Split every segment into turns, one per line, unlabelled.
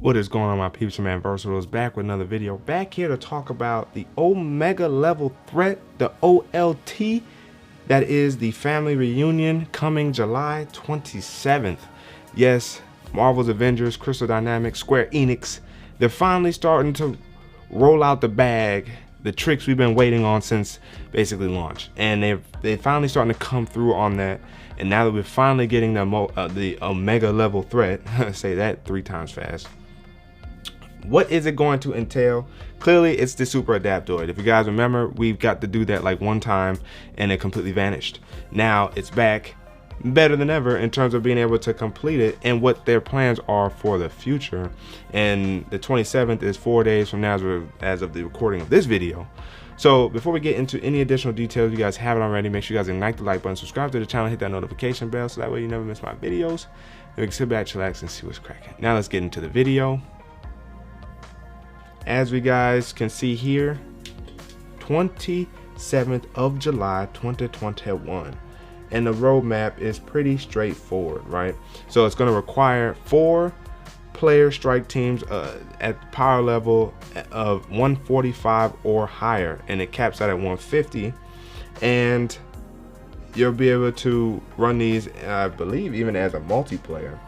What is going on, my peeps? Your man Versatiles back with another video. Back here to talk about the Omega level threat, the OLT, that is the family reunion coming July 27th. Yes, Marvel's Avengers, Crystal Dynamics, Square Enix, they're finally starting to roll out the bag, the tricks we've been waiting on since basically launch, and they're finally starting to come through on that. And now that we're finally getting the Omega level threat, say that 3 times fast. What is it going to entail? Clearly, it's the super adaptoid. If you guys remember, we've got to do that like one time and it completely vanished. Now it's back, better than ever in terms of being able to complete it and what their plans are for the future. And the 27th is 4 days from now as of the recording of this video. So before we get into any additional details, if you guys haven't already, make sure you guys ignite the like button, subscribe to the channel, hit that notification bell so that way you never miss my videos. And we can sit back, chillax, and see what's cracking. Now let's get into the video. As we guys can see here, 27th of July 2021, and the roadmap is pretty straightforward, right? So it's going to require 4 player strike teams at power level of 145 or higher, and it caps out at 150, and you'll be able to run these, I believe, even as a multiplayer.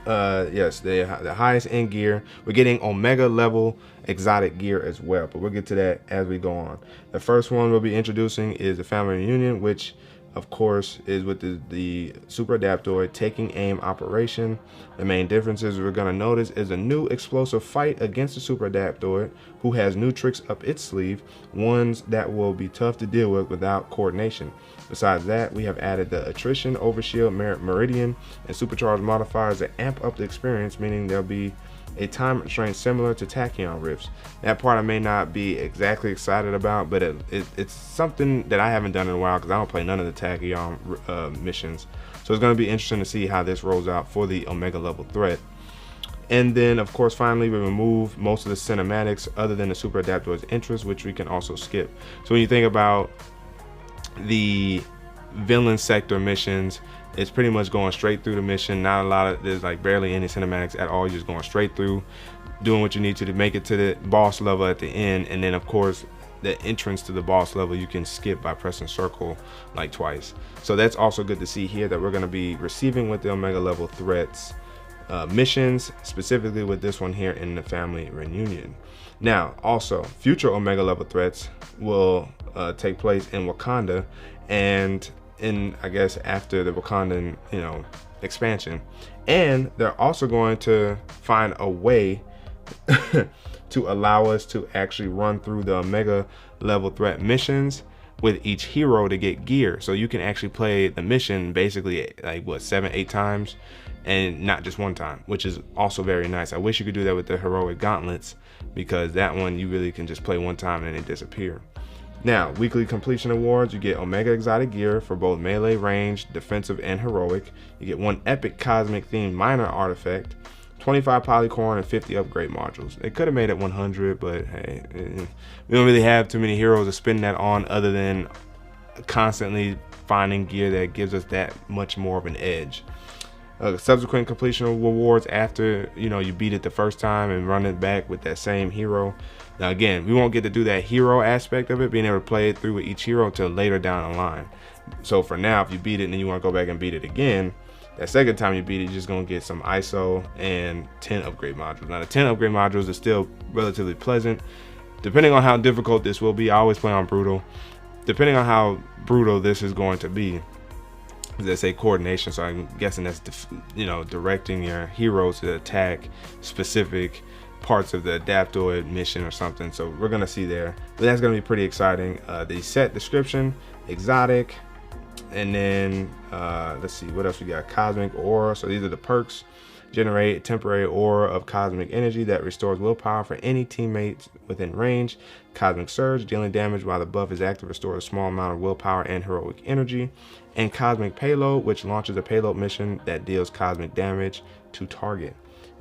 Yes, the highest end gear. We're getting Omega level exotic gear as well, but we'll get to that as we go on. The first one we'll be introducing is the family reunion, which of course is with the super adaptoid taking aim operation. The main differences we're going to notice is a new explosive fight against the super adaptoid, who has new tricks up its sleeve, ones that will be tough to deal with without coordination. Besides that, we have added the attrition, overshield, meridian, and supercharged modifiers that amp up the experience, meaning there'll be a time restraint similar to tachyon rifts. That part I may not be exactly excited about, but it's something that I haven't done in a while because I don't play none of the tachyon missions. So it's going to be interesting to see how this rolls out for the Omega level threat. And then of course finally we remove most of the cinematics other than the super adaptoid's interest, which we can also skip. So when you think about the villain sector missions, it's pretty much going straight through the mission. Not a lot of, there's like barely any cinematics at all. You're just going straight through, doing what you need to make it to the boss level at the end. And then of course the entrance to the boss level you can skip by pressing circle like twice. So that's also good to see here that we're going to be receiving with the Omega level threats missions, specifically with this one here in the family reunion. Now also future Omega level threats will take place in Wakanda, and in, I guess, after the Wakandan, expansion. And they're also going to find a way to allow us to actually run through the Omega level threat missions with each hero to get gear. So you can actually play the mission basically like what, 7-8 times and not just one time, which is also very nice. I wish you could do that with the heroic gauntlets, because that one you really can just play one time and then they disappear. Now, weekly completion awards, you get Omega exotic gear for both melee, range, defensive, and heroic. You get 1 epic cosmic themed minor artifact, 25 polycorn, and 50 upgrade modules. They could have made it 100, but hey, we don't really have too many heroes to spend that on other than constantly finding gear that gives us that much more of an edge. Subsequent completion rewards after you beat it the first time and run it back with that same hero. Now again, we won't get to do that hero aspect of it, being able to play it through with each hero until later down the line. So for now, if you beat it and then you want to go back and beat it again, that second time you beat it, you're just going to get some ISO and 10 upgrade modules. Now the 10 upgrade modules are still relatively pleasant. Depending on how difficult this will be, I always play on brutal. Depending on how brutal this is going to be, they say coordination, so I'm guessing that's directing your heroes to attack specific parts of the adaptoid mission or something. So we're gonna see there, but that's gonna be pretty exciting. The set description, exotic, and then let's see what else we got. Cosmic aura. So these are the perks. Generate temporary aura of cosmic energy that restores willpower for any teammates within range. Cosmic surge, dealing damage while the buff is active, restores a small amount of willpower and heroic energy. And cosmic payload, which launches a payload mission that deals cosmic damage to target.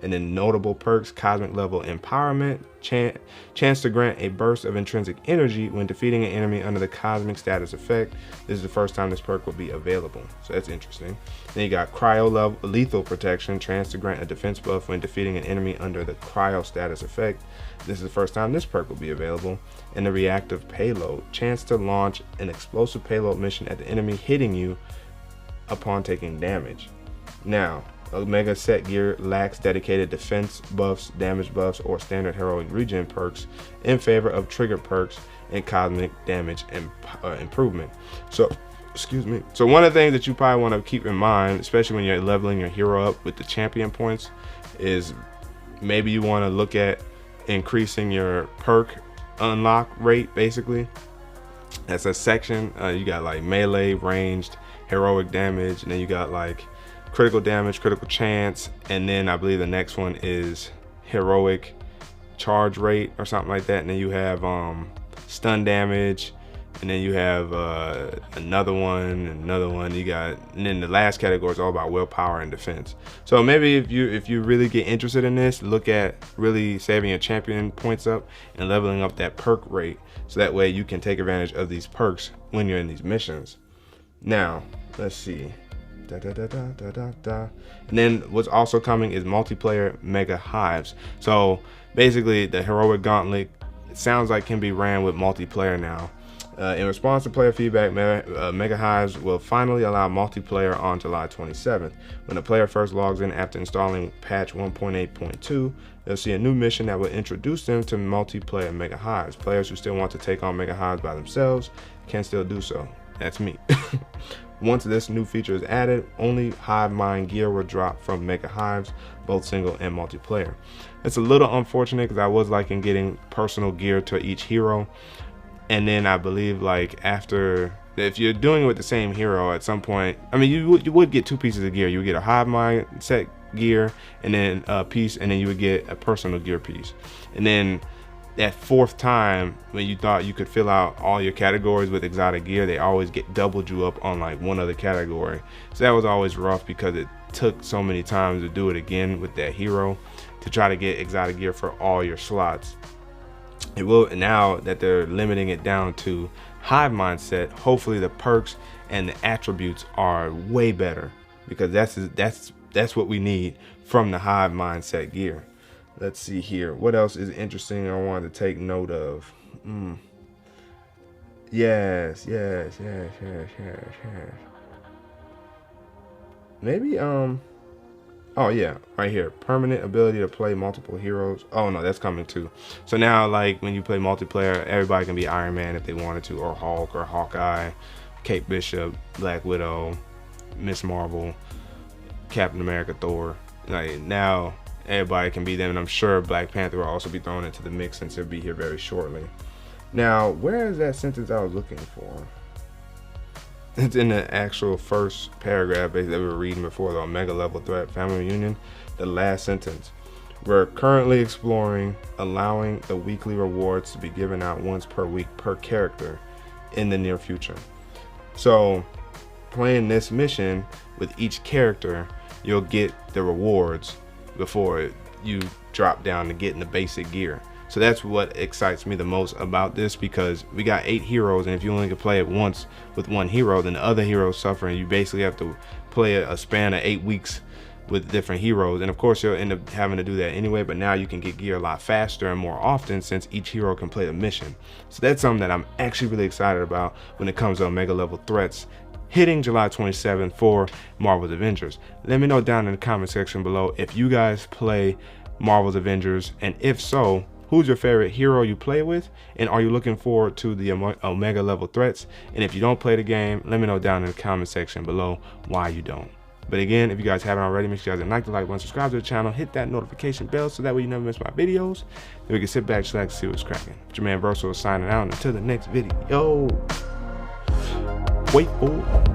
And then notable perks: cosmic level empowerment, chance to grant a burst of intrinsic energy when defeating an enemy under the cosmic status effect. This is the first time this perk will be available, so that's interesting. Then you got cryo level lethal protection, chance to grant a defense buff when defeating an enemy under the cryo status effect. This is the first time this perk will be available. And the reactive payload, chance to launch an explosive payload mission at the enemy hitting you upon taking damage. Now, Omega set gear lacks dedicated defense buffs, damage buffs, or standard heroic regen perks in favor of triggered perks and cosmic damage and improvement. So, excuse me. So one of the things that you probably want to keep in mind, especially when you're leveling your hero up with the champion points, is maybe you want to look at increasing your perk unlock rate. Basically, that's a section. You got like melee, ranged, heroic damage, and then you got like critical damage, critical chance, and then I believe the next one is heroic charge rate or something like that. And then you have stun damage, and then you have another one. You got, and then the last category is all about willpower and defense. So maybe if you really get interested in this, look at really saving your champion points up and leveling up that perk rate, so that way you can take advantage of these perks when you're in these missions. Now let's see. And then what's also coming is multiplayer mega hives. So basically the heroic gauntlet, it sounds like, can be ran with multiplayer now. In response to player feedback, mega hives will finally allow multiplayer on July 27th. When the player first logs in after installing patch 1.8.2, they'll see a new mission that will introduce them to multiplayer mega hives. Players who still want to take on mega hives by themselves can still do so. That's me. Once this new feature is added, only hive mind gear will drop from mega hives, both single and multiplayer. It's a little unfortunate because I was liking getting personal gear to each hero, and then I believe like after, if you're doing it with the same hero, at some point, I mean, you would get two pieces of gear. You would get a hive mind set gear and then a piece, and then you would get a personal gear piece. And then that fourth time, when you thought you could fill out all your categories with exotic gear, they always doubled you up on like one other category. So that was always rough because it took so many times to do it again with that hero to try to get exotic gear for all your slots. It will, now that they're limiting it down to hive mindset, hopefully the perks and the attributes are way better, because that's what we need from the hive mindset gear. Let's see here. What else is interesting I wanted to take note of? Yes. Maybe, oh yeah, right here. Permanent ability to play multiple heroes. Oh no, that's coming too. So now, like, when you play multiplayer, everybody can be Iron Man if they wanted to, or Hulk, or Hawkeye, Kate Bishop, Black Widow, Miss Marvel, Captain America, Thor. Like, now everybody can be them, and I'm sure Black Panther will also be thrown into the mix since he'll be here very shortly. Now, where is that sentence I was looking for? It's in the actual first paragraph that we were reading before, the Omega level threat family reunion. The last sentence: we're currently exploring allowing the weekly rewards to be given out once per week per character in the near future. So playing this mission with each character, you'll get the rewards before you drop down to getting the basic gear. So that's what excites me the most about this, because we got 8 heroes, and if you only can play it once with one hero, then the other heroes suffer, and you basically have to play a span of 8 weeks with different heroes. And of course you'll end up having to do that anyway, but now you can get gear a lot faster and more often since each hero can play a mission. So that's something that I'm actually really excited about when it comes to Omega level threats hitting July 27th for Marvel's Avengers. Let me know down in the comment section below if you guys play Marvel's Avengers, and if so, who's your favorite hero you play with, and are you looking forward to the Omega level threats? And if you don't play the game, let me know down in the comment section below why you don't. But again, if you guys haven't already, make sure you guys like the like button, subscribe to the channel, hit that notification bell so that way you never miss my videos. Then we can sit back, chillax, and see what's cracking. But your man Verso is signing out until the next video. Wait for